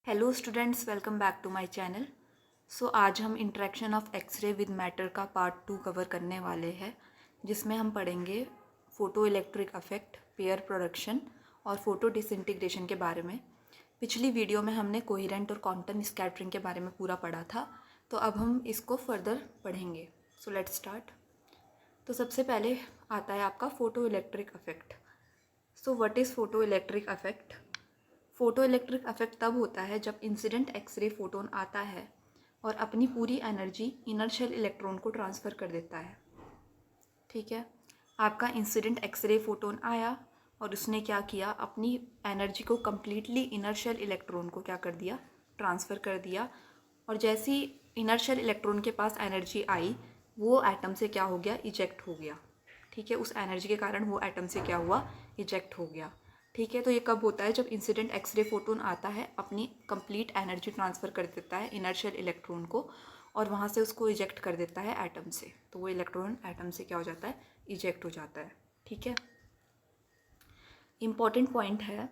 Hello students, welcome back to my channel. आज हम interaction of x-ray with matter का part 2 cover करने वाले हैं, जिसमें हम पढ़ेंगे photo electric effect, pair production और फ़ोटो डिसइंटीग्रेशन के बारे में। पिछली वीडियो में हमने कोहेरेंट और क्वांटम स्कैटरिंग के बारे में पूरा पढ़ा था, तो अब हम इसको फर्दर पढ़ेंगे। So let's start. तो सबसे पहले आता है आपका photo electric affect. So what is photo electric affect? Photo electric affect तब होता है जब इंसिडेंट एक्सरे फोटोन आता है और अपनी पूरी एनर्जी इनर शेल इलेक्ट्रॉन को ट्रांसफ़र कर देता है। ठीक है, आपका इंसिडेंट एक्सरे फोटोन आया और उसने क्या किया, अपनी एनर्जी को कम्प्लीटली इनर शेल इलेक्ट्रॉन को क्या कर दिया, ट्रांसफ़र कर दिया। और जैसी इनर शेल इलेक्ट्रॉन के पास एनर्जी आई, वो एटम से क्या हो गया, इजेक्ट हो गया। ठीक है, उस एनर्जी के कारण वो एटम से क्या हुआ, इजेक्ट हो गया। ठीक है, तो ये कब होता है, जब इंसिडेंट एक्सरे फोटोन आता है, अपनी कंप्लीट एनर्जी ट्रांसफ़र कर देता है इनर्शियल इलेक्ट्रॉन को और वहाँ से उसको इजेक्ट कर देता है एटम से। तो वो इलेक्ट्रॉन एटम से क्या हो जाता है, इजेक्ट हो जाता है। ठीक है, इम्पॉर्टेंट पॉइंट है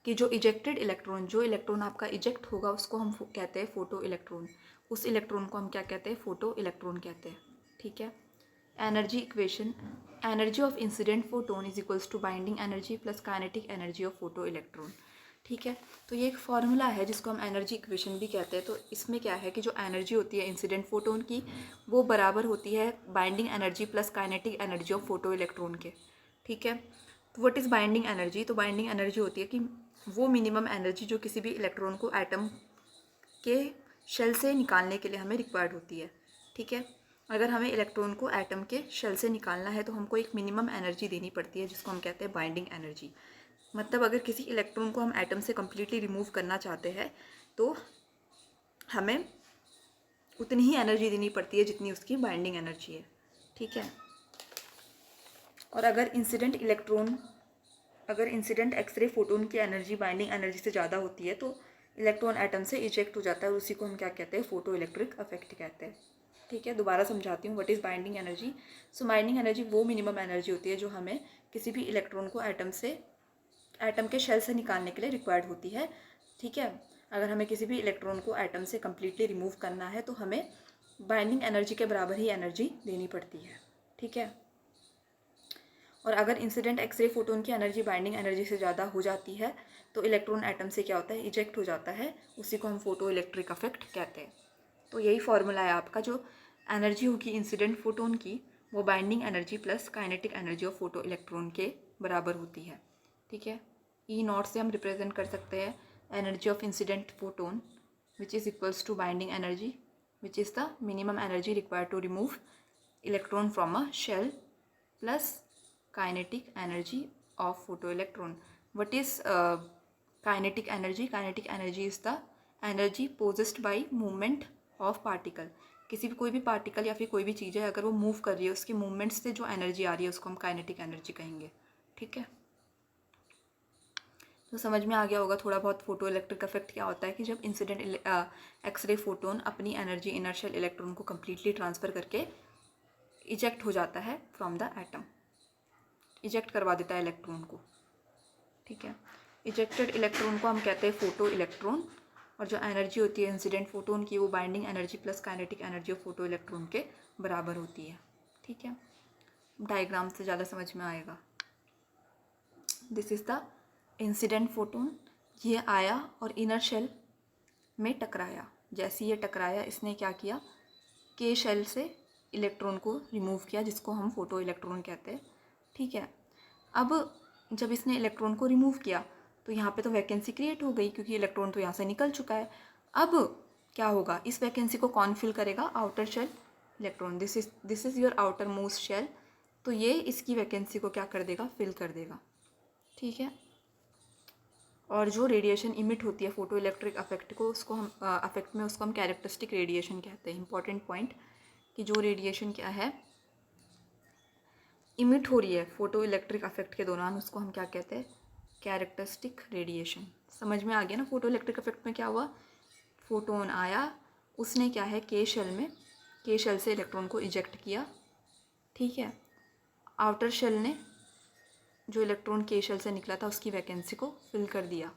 कि जो इजेक्टेड इलेक्ट्रॉन, जो इलेक्ट्रॉन आपका इजेक्ट होगा, उसको हम कहते हैं फोटो इलेक्ट्रॉन। उस इलेक्ट्रॉन को हम क्या कहते हैं, फोटो इलेक्ट्रॉन कहते हैं। ठीक है, energy equation, energy of incident photon is equals to binding energy plus kinetic energy of photo electron. ठीक है, तो ये एक फॉर्मूला है जिसको हम एनर्जी इक्वेशन भी कहते हैं। तो इसमें क्या है कि जो एनर्जी होती है इंसिडेंट फोटोन की, वो बराबर होती है binding energy plus kinetic energy of photo electron के। ठीक है, तो व्हाट इज़ बाइंडिंग एनर्जी? तो बाइंडिंग एनर्जी होती है कि वो मिनिमम एनर्जी जो किसी भी इलेक्ट्रॉन को एटम के शेल से निकालने के लिए हमें रिक्वायर्ड होती है। ठीक है, अगर हमें इलेक्ट्रॉन को एटम के शेल से निकालना है तो हमको एक मिनिमम एनर्जी देनी पड़ती है, जिसको हम कहते हैं बाइंडिंग एनर्जी। मतलब अगर किसी इलेक्ट्रॉन को हम एटम से कम्प्लीटली रिमूव करना चाहते हैं तो हमें उतनी ही एनर्जी देनी पड़ती है जितनी उसकी बाइंडिंग एनर्जी है। ठीक है, और अगर इंसिडेंट एक्सरे फोटोन की एनर्जी बाइंडिंग एनर्जी से ज़्यादा होती है तो इलेक्ट्रॉन एटम से इजेक्ट हो जाता है, उसी को हम क्या कहते हैं, फोटो इलेक्ट्रिक अफेक्ट कहते हैं। ठीक है, दोबारा समझाती हूँ, what is binding energy. So binding energy वो मिनिमम एनर्जी होती है जो हमें किसी भी इलेक्ट्रॉन को एटम के शेल से निकालने के लिए रिक्वायर्ड होती है। ठीक है, अगर हमें किसी भी इलेक्ट्रॉन को एटम से कम्प्लीटली रिमूव करना है तो हमें बाइंडिंग एनर्जी के बराबर ही एनर्जी देनी पड़ती है। ठीक है, और अगर इंसिडेंट एक्सरे फोटोन की एनर्जी बाइंडिंग एनर्जी से ज़्यादा हो जाती है तो इलेक्ट्रॉन एटम से क्या होता है, इजेक्ट हो जाता है, उसी को हम फोटो इलेक्ट्रिक अफेक्ट कहते हैं। तो यही फॉर्मूला है आपका, जो एनर्जी होगी इंसिडेंट फोटोन की, वो binding energy plus kinetic energy of photo electron के बराबर होती है। ठीक है, ई नॉट से हम रिप्रेजेंट कर सकते हैं energy of incident photon which is equals to binding energy which is the minimum energy required to remove electron from a shell plus kinetic energy of photoelectron. What is kinetic energy? Kinetic energy is the energy possessed by movement of particle. किसी भी कोई भी particle या फिर कोई भी चीज़ है, अगर वो मूव कर रही है, उसकी मूवमेंट से जो एनर्जी आ रही है उसको हम काइनेटिक एनर्जी कहेंगे। ठीक है, तो समझ में आ गया होगा थोड़ा बहुत फोटो इलेक्ट्रिक इफेक्ट क्या होता है, कि जब इंसिडेंट एक्सरे फोटोन अपनी एनर्जी इनर्शियल इलेक्ट्रॉन को कम्प्लीटली ट्रांसफ़र करके इजेक्ट हो जाता है फ्रॉम द एटम, इजेक्ट करवा देता है इलेक्ट्रॉन को। ठीक है, इजेक्टेड इलेक्ट्रॉन को हम कहते हैं फोटो इलेक्ट्रॉन, और जो एनर्जी होती है इंसिडेंट फोटोन की, वो binding energy plus kinetic energy of photo electron के बराबर होती है। ठीक है, डायग्राम से ज़्यादा समझ में आएगा। This is the incident photon, ये आया और इनर शेल में टकराया। जैसे ये टकराया, इसने क्या किया, के शेल से इलेक्ट्रॉन को रिमूव किया, जिसको हम फोटो इलेक्ट्रॉन कहते हैं। ठीक है, अब जब इसने इलेक्ट्रॉन को रिमूव किया तो यहाँ पे तो वैकेंसी क्रिएट हो गई, क्योंकि इलेक्ट्रॉन तो यहाँ से निकल चुका है। अब क्या होगा, इस वैकेंसी को कौन फिल करेगा, outer shell electron. This is your outer most shell, तो ये इसकी वैकेंसी को क्या कर देगा, फिल कर देगा। ठीक है, और जो रेडिएशन इमिट होती है फोटो इलेक्ट्रिक अफेक्ट को, उसको हम अफेक्ट में उसको हम कैरेक्टरिस्टिक रेडिएशन कहते हैं। इंपॉर्टेंट पॉइंट कि जो रेडिएशन क्या है, इमिट हो रही है फोटो इलेक्ट्रिक अफेक्ट के दौरान, उसको हम क्या कहते हैं, कैरेक्टरिस्टिक रेडिएशन। समझ में आ गया ना, फोटो इलेक्ट्रिक अफेक्ट में क्या हुआ, फोटोन आया, उसने क्या है, के शेल से इलेक्ट्रॉन को इजेक्ट किया। ठीक है, आउटर शेल ने जो इलेक्ट्रॉन के शेल से निकला था उसकी वैकेंसी को फिल कर दिया,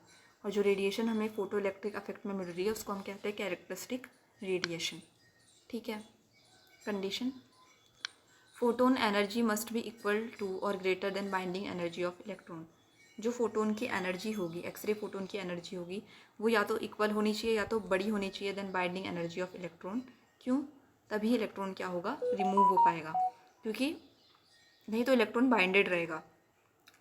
और जो रेडिएशन हमें फोटो इलेक्ट्रिक इफेक्ट में मिल रही है उसको हम कहते हैं कैरेक्टरिस्टिक रेडिएशन। ठीक है। Condition, photon energy must be equal to और greater than binding energy of electron. जो फोटोन की एनर्जी होगी, एक्सरे फोटोन की एनर्जी होगी, वो या तो इक्वल होनी चाहिए या तो बड़ी होनी चाहिए then binding energy of electron. क्यों? तभी इलेक्ट्रॉन क्या होगा, रिमूव हो पाएगा, क्योंकि नहीं तो इलेक्ट्रॉन बाइंडेड रहेगा।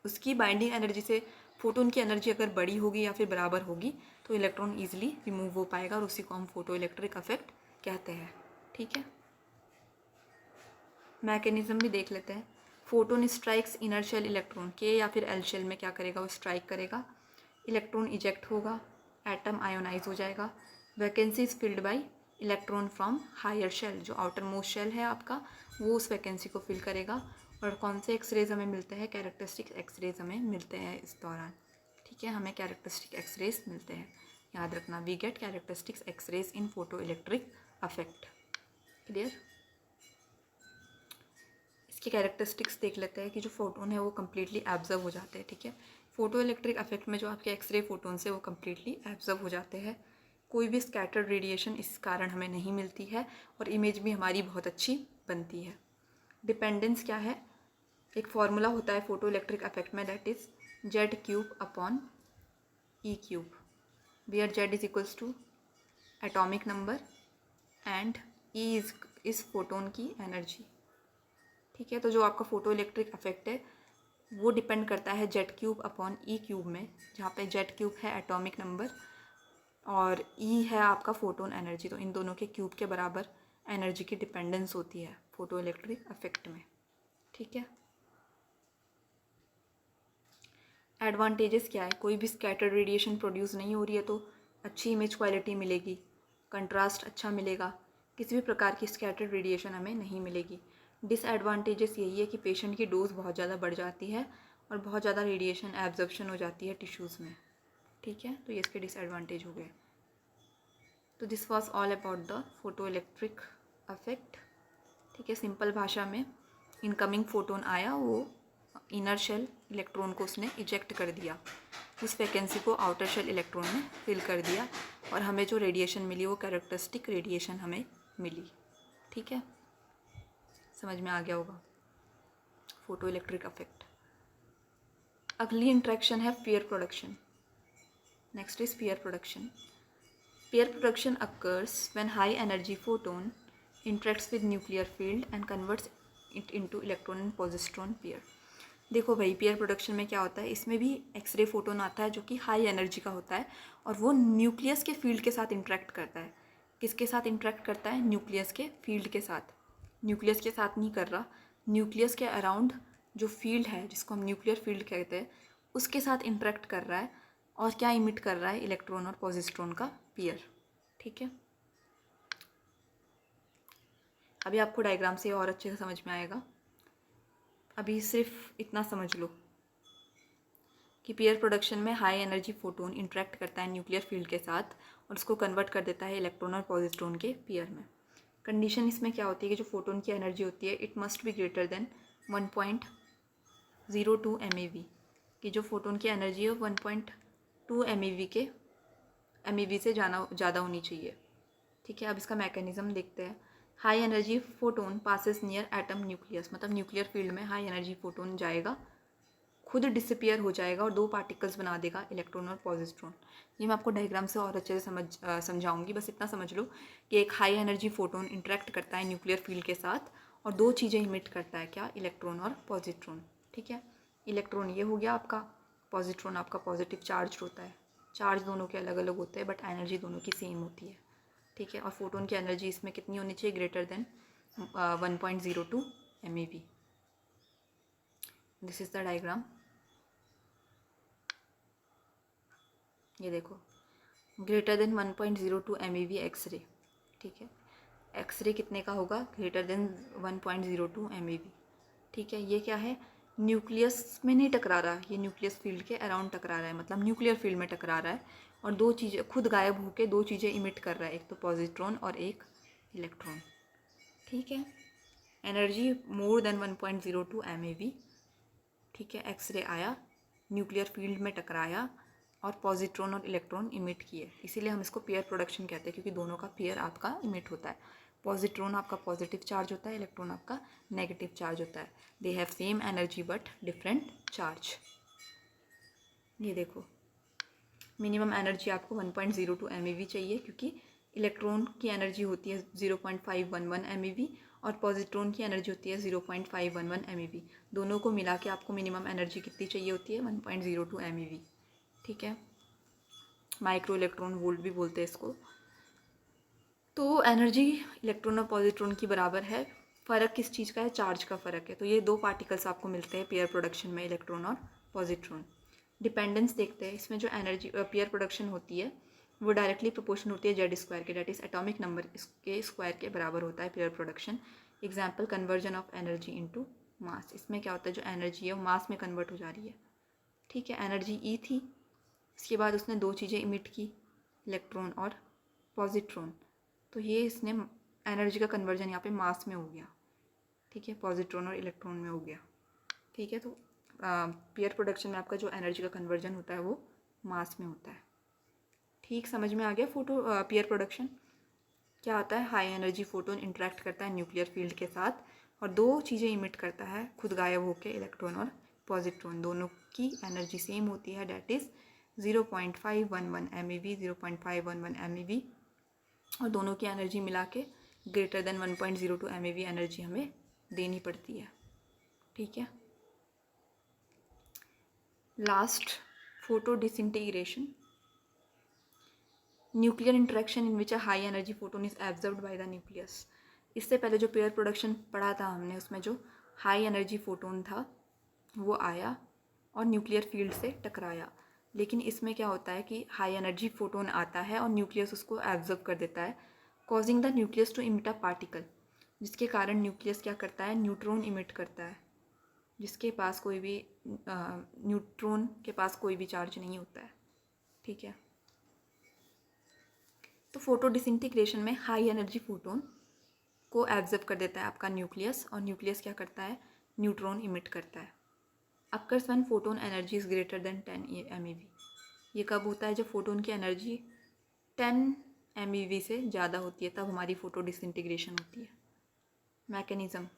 उसकी बाइंडिंग एनर्जी से फोटोन की एनर्जी अगर बड़ी होगी या फिर बराबर होगी तो इलेक्ट्रॉन ईजिली रिमूव हो पाएगा और उसी को हम फोटो इलेक्ट्रिक इफेक्ट कहते हैं। ठीक है। मैकेनिज्म भी देख लेते हैं। Photon strikes inner shell electron, के या फिर एल शेल में क्या करेगा, वो स्ट्राइक करेगा, इलेक्ट्रॉन इजेक्ट होगा, एटम आयोनाइज हो जाएगा, vacancy is filled by electron from higher shell. जो आउटर मोस्ट शेल है आपका वो उस वैकेंसी को फिल करेगा। और कौन से एक्सरेज हमें मिलते हैं, कैरेक्टरिस्टिक एक्सरेज हमें मिलते हैं इस दौरान। ठीक है, हमें कैरेक्टरिस्टिक एक्सरेज मिलते हैं, याद रखना, we get characteristics x-rays in photo electric effect. Clear. इसके कैरेक्टरिस्टिक्स देख लेते हैं कि जो फोटोन है वो कम्प्लीटली एब्जर्व हो जाते हैं। ठीक है। फोटो इलेक्ट्रिक इफेक्ट में जो आपके एक्सरे फोटोन है वो कम्प्लीटली एब्जर्व हो जाते हैं, कोई भी स्कैटर्ड रेडिएशन इस कारण हमें नहीं मिलती है और इमेज भी हमारी बहुत अच्छी बनती है। डिपेंडेंस क्या है, एक फॉर्मूला होता है फोटो इलेक्ट्रिक इफेक्ट में, that is Z cube upon E cube, where Z is equals to atomic number and E is photon की एनर्जी। ठीक है। तो जो आपका फोटो इलेक्ट्रिक इफेक्ट है वो डिपेंड करता है Z cube upon E cube में, जहाँ पे जेड क्यूब है एटॉमिक नंबर और ई है आपका फोटोन एनर्जी। तो इन दोनों के क्यूब के बराबर एनर्जी की डिपेंडेंस होती है फोटो इलेक्ट्रिक इफेक्ट में। ठीक है। एडवांटेजेस क्या है, कोई भी स्कैटर्ड रेडिएशन प्रोड्यूस नहीं हो रही है तो अच्छी इमेज क्वालिटी मिलेगी, कंट्रास्ट अच्छा मिलेगा, किसी भी प्रकार की स्कैटर्ड रेडिएशन हमें नहीं मिलेगी। डिसएडवांटेजेस यही है कि पेशेंट की डोज बहुत ज़्यादा बढ़ जाती है और बहुत ज़्यादा रेडिएशन एब्जॉर्प्शन हो जाती है टिश्यूज़ में। ठीक है। तो ये इसके डिसएडवांटेज हो गए। तो this was all about the photo electric affect. ठीक है। सिंपल भाषा में, इनकमिंग फोटोन आया, वो इनर शेल इलेक्ट्रॉन को उसने इजेक्ट कर दिया, उस वैकेंसी को आउटर शेल इलेक्ट्रॉन ने फिल कर दिया और हमें जो रेडिएशन मिली वो कैरेक्टरिस्टिक रेडिएशन हमें मिली। ठीक है, समझ में आ गया होगा फोटो इलेक्ट्रिक अफेक्ट। अगली इंट्रैक्शन है pair production. Next is pair production. Pair production occurs when high energy photon interacts with nuclear field and converts it into electron and positron pair। देखो भाई, पेयर प्रोडक्शन में क्या होता है, इसमें भी एक्सरे फोटोन आता है जो कि हाई एनर्जी का होता है और वो न्यूक्लियस के फील्ड के साथ इंटरेक्ट करता है। किसके साथ इंटरेक्ट करता है, न्यूक्लियस के फील्ड के साथ। न्यूक्लियस के साथ नहीं कर रहा, न्यूक्लियस के अराउंड जो फील्ड है जिसको हम न्यूक्लियर फील्ड कहते हैं उसके साथ इंटरेक्ट कर रहा है और क्या इमिट कर रहा है, इलेक्ट्रॉन और पॉजिट्रॉन का पेयर। ठीक है, अभी आपको डायग्राम से और अच्छे से समझ में आएगा। अभी सिर्फ इतना समझ लो कि पेयर प्रोडक्शन में हाई एनर्जी फोटोन इंटरेक्ट करता है न्यूक्लियर फील्ड के साथ और उसको कन्वर्ट कर देता है इलेक्ट्रॉन और पॉजिट्रॉन के पेयर में। कंडीशन इसमें क्या होती है कि जो फोटोन की एनर्जी होती है it must be greater than 1.02 MeV, कि जो फोटोन की एनर्जी है 1.2 MeV से ज़्यादा होनी चाहिए। ठीक है, अब इसका मैकेनिज्म देखते हैं। High energy photon passes near atom nucleus, मतलब न्यूक्लियर फील्ड में हाई एनर्जी फोटोन जाएगा, खुद डिसअपियर हो जाएगा और दो पार्टिकल्स बना देगा, इलेक्ट्रॉन और पॉजिट्रॉन। ये मैं आपको डायग्राम से और अच्छे से समझाऊंगी, बस इतना समझ लो कि एक हाई एनर्जी फोटोन इंटरेक्ट करता है न्यूक्लियर फील्ड के साथ और दो चीज़ें इमिट करता है, क्या, इलेक्ट्रॉन और पॉजिट्रॉन। ठीक है, इलेक्ट्रॉन ये हो गया आपका, पॉजिट्रॉन आपका पॉजिटिव चार्ज होता है। चार्ज दोनों के अलग अलग होते हैं बट एनर्जी दोनों की सेम होती है। ठीक है, और फोटोन की एनर्जी इसमें कितनी होनी चाहिए, greater than 1.02 MeV। This is the diagram. ये देखो, ग्रेटर देन 1.02 MeV एक्सरे। ठीक है, एक्सरे कितने का होगा, ग्रेटर देन 1.02 MeV। ठीक है, ये क्या है, न्यूक्लियस में नहीं टकरा रहा, ये न्यूक्लियस फील्ड के अराउंड टकरा रहा है, मतलब न्यूक्लियर फील्ड में टकरा रहा है और दो चीज़ें खुद गायब होकर दो चीज़ें इमिट कर रहा है, एक तो पॉजिट्रॉन और एक इलेक्ट्रॉन। ठीक है, एनर्जी मोर देन 1.02 MeV। ठीक है, एक्सरे आया, न्यूक्लियर फील्ड में टकराया, और पॉजिट्रॉन और इलेक्ट्रॉन इमिट किए, इसीलिए हम इसको पेयर प्रोडक्शन कहते हैं, क्योंकि दोनों का पेयर आपका इमिट होता है। पॉजिट्रॉन आपका पॉजिटिव चार्ज होता है, इलेक्ट्रॉन आपका नेगेटिव चार्ज होता है। They have same energy but different charge. ये देखो, मिनिमम एनर्जी आपको 1.02 MeV चाहिए, क्योंकि इलेक्ट्रॉन की एनर्जी होती है 0.511 MeV और पॉजिट्रॉन की एनर्जी होती है 0.511 MeV। दोनों को मिला के आपको मिनिमम एनर्जी कितनी चाहिए होती है? 1.02 MeV। ठीक है, माइक्रो इलेक्ट्रॉन वोल्ट भी बोलते हैं इसको। तो एनर्जी इलेक्ट्रॉन और पॉजिट्रॉन की बराबर है। फ़र्क किस चीज़ का है? चार्ज का फ़र्क है। तो ये दो पार्टिकल्स आपको मिलते हैं पेयर प्रोडक्शन में, इलेक्ट्रॉन और पॉजिट्रॉन। डिपेंडेंस देखते हैं, इसमें जो एनर्जी पेयर प्रोडक्शन होती है वो डायरेक्टली प्रोपोर्शन होती है जेड स्क्वायर के, डेट इज एटॉमिक नंबर इसके स्क्वायर के बराबर होता है pair production. Example, conversion of energy into mass. इसमें क्या होता है, जो एनर्जी है वो मास में कन्वर्ट हो जा रही है। ठीक है, एनर्जी ई थी, इसके बाद उसने दो चीज़ें इमिट की, इलेक्ट्रॉन और पॉजिट्रॉन, तो ये इसने एनर्जी का कन्वर्जन यहाँ पे मास में हो गया। ठीक है, पॉजिट्रॉन और इलेक्ट्रॉन में हो गया। ठीक है, तो पेयर प्रोडक्शन में आपका जो एनर्जी का कन्वर्जन होता है वो मास में होता है। ठीक, समझ में आ गया। पेयर प्रोडक्शन क्या होता है? हाई एनर्जी फोटोन इंटरेक्ट करता है न्यूक्लियर फील्ड के साथ और दो चीज़ें इमिट करता है खुद गायब होकर, इलेक्ट्रॉन और पॉजिट्रॉन। दोनों की एनर्जी सेम होती है, डेट इज़ 0.511 MeV, 0.511 MeV, और दोनों की एनर्जी मिला के ग्रेटर देन 1.02 MeV एनर्जी हमें देनी पड़ती है। ठीक है, last, photo disintegration, nuclear interaction in which a high energy photon is absorbed by the nucleus. इससे पहले जो पेयर प्रोडक्शन पढ़ा था हमने, उसमें जो हाई एनर्जी फोटोन था वो आया और न्यूक्लियर फील्ड से टकराया। लेकिन इसमें क्या होता है कि हाई एनर्जी फोटोन आता है और न्यूक्लियस उसको एब्जॉर्ब कर देता है, causing the nucleus to emit a particle, जिसके कारण न्यूक्लियस क्या करता है? न्यूट्रॉन इमिट करता है, जिसके पास कोई भी न्यूट्रॉन के पास कोई भी चार्ज नहीं होता है। ठीक है, तो फोटो डिसइंटीग्रेशन में हाई एनर्जी फोटोन को एब्जॉर्ब कर देता है आपका न्यूक्लियस, और न्यूक्लियस क्या करता है? न्यूट्रॉन इमिट करता है। Occurs when photon energy is greater than 10 MeV। ये कब होता है? जब फोटोन की एनर्जी 10 MeV से ज़्यादा होती है, तब हमारी फोटो डिसइंटीग्रेशन होती है। मैकेनिज़्म,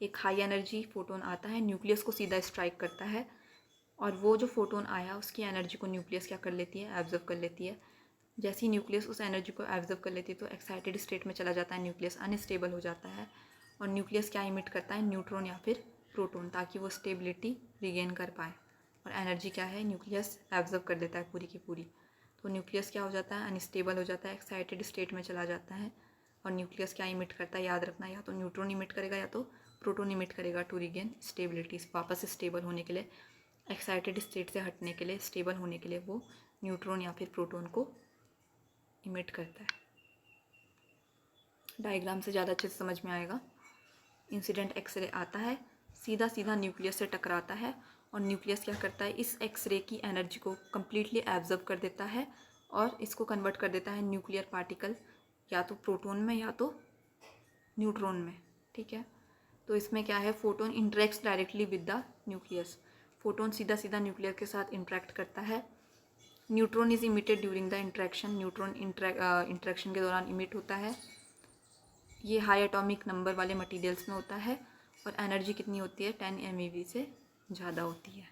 एक हाई एनर्जी फोटोन आता है, न्यूक्लियस को सीधा स्ट्राइक करता है, और वो जो फोटोन आया उसकी एनर्जी को न्यूक्लियस क्या कर लेती है? एब्जॉर्ब कर लेती है। जैसे ही न्यूक्लियस उस एनर्जी को एब्जॉर्ब कर लेती है तो एक्साइटेड स्टेट में चला जाता है, न्यूक्लियस अनस्टेबल हो जाता है, और न्यूक्लियस क्या इमिट करता है? न्यूट्रॉन या फिर प्रोटॉन, ताकि वो स्टेबिलिटी रिगेन कर पाए। और एनर्जी क्या है? न्यूक्लियस एब्जॉर्ब कर लेता है पूरी की पूरी। तो न्यूक्लियस क्या हो जाता है? अनस्टेबल हो जाता है, एक्साइटेड स्टेट में चला जाता है, और न्यूक्लियस क्या इमिट करता है? याद रखना, या तो न्यूट्रॉन इमिट करेगा या तो प्रोटॉन इमिट करेगा टू रिगेन स्टेबिलिटी। वापस स्टेबल होने के लिए, एक्साइटेड स्टेट से हटने के लिए, स्टेबल होने के लिए वो न्यूट्रॉन या फिर प्रोटॉन को इमिट करता है। डायग्राम से ज़्यादा अच्छे से समझ में आएगा। इंसिडेंट एक्सरे आता है, सीधा सीधा न्यूक्लियस से टकराता है, और न्यूक्लियस क्या करता है? इस एक्सरे की एनर्जी को कम्प्लीटली एब्जॉर्ब कर देता है और इसको कन्वर्ट कर देता है न्यूक्लियर पार्टिकल, या तो प्रोटॉन में या तो न्यूट्रॉन में। ठीक है, तो इसमें क्या है? Photon interacts directly with the nucleus. Photon सीधा सीधा न्यूक्लियर के साथ इंटरेक्ट करता है। Neutron is emitted during the interaction. Neutron interaction के दौरान इमिट होता है। ये हाई एटॉमिक नंबर वाले मटेरियल्स में होता है, और एनर्जी कितनी होती है? 10 MeV से ज़्यादा होती है।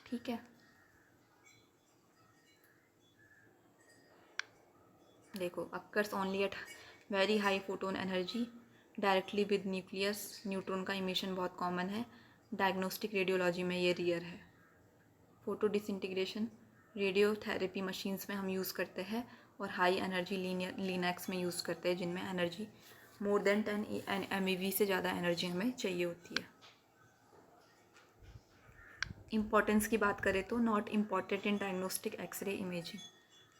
ठीक है, देखो, occurs only at very high photon energy directly with nucleus. Neutron का इमिशन बहुत कॉमन है, डायग्नोस्टिक रेडियोलॉजी में ये रियर है। फोटो डिसइंटीग्रेशन रेडियोथेरेपी मशीन्स में हम यूज़ करते हैं, और हाई एनर्जी लिनक्स में यूज़ करते हैं, जिनमें एनर्जी मोर देन 10 MeV से ज़्यादा एनर्जी हमें चाहिए होती है। इम्पॉर्टेंस की बात करें तो not important in diagnostic x-ray imaging.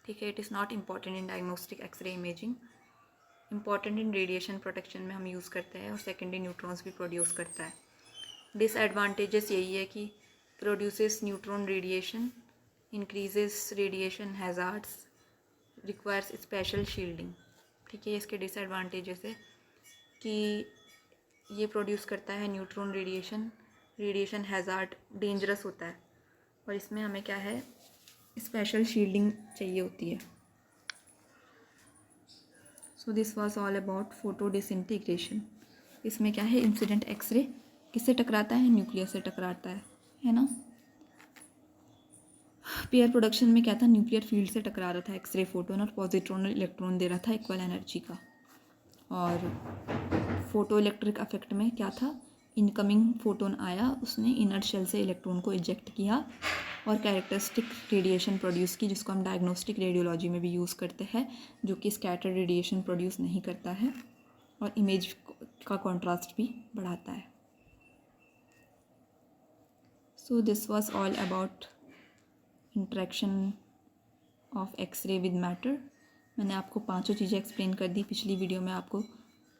ठीक है, it is not important in diagnostic x-ray imaging. Important in radiation protection में हम यूज़ करते हैं, और सेकेंडरी न्यूट्रॉन्स भी प्रोड्यूस करता है। डिसएडवांटेजेस यही है कि produces neutron radiation, increases radiation hazards, requires special shielding. ठीक है, इसके डिसएडवांटेजेस है कि ये प्रोड्यूस करता है neutron radiation, radiation hazard dangerous होता है, और इसमें हमें क्या है? स्पेशल शील्डिंग चाहिए होती है। So this was all about photo disintegration. इसमें क्या है, इंसिडेंट एक्सरे किससे टकराता है, न्यूक्लियस से टकराता है ना। पेयर प्रोडक्शन में क्या था, न्यूक्लियर फील्ड से टकरा रहा था एक्सरे फोटोन, और पॉजिट्रॉन और इलेक्ट्रॉन दे रहा था इक्वल एनर्जी का। और फोटो इलेक्ट्रिक अफेक्ट में क्या था, इनकमिंग फोटोन आया, उसने इनर शेल से इलेक्ट्रॉन को इजेक्ट किया और कैरेक्टरिस्टिक रेडिएशन प्रोड्यूस की, जिसको हम डायग्नोस्टिक रेडियोलॉजी में भी यूज़ करते हैं, जो कि स्कैटर्ड रेडिएशन प्रोड्यूस नहीं करता है और इमेज का कॉन्ट्रास्ट भी बढ़ाता है। So this was all about interaction of x-ray with matter. मैंने आपको पांचों चीज़ें एक्सप्लेन कर दी। पिछली वीडियो में आपको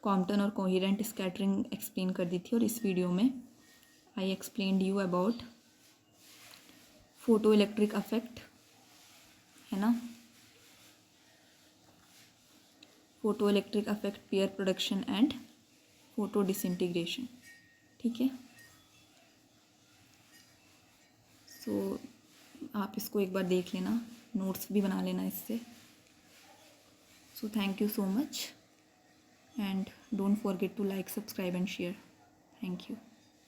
कॉम्पटन और कोहेरेंट स्कैटरिंग एक्सप्लेन कर दी थी, और इस वीडियो में I explained you about photo electric effect, है ना, photo electric effect, pair production and photo disintegration. ठीक है, सो आप इसको एक बार देख लेना, नोट्स भी बना लेना इससे। So thank you so much and don't forget to like, subscribe and share. Thank you.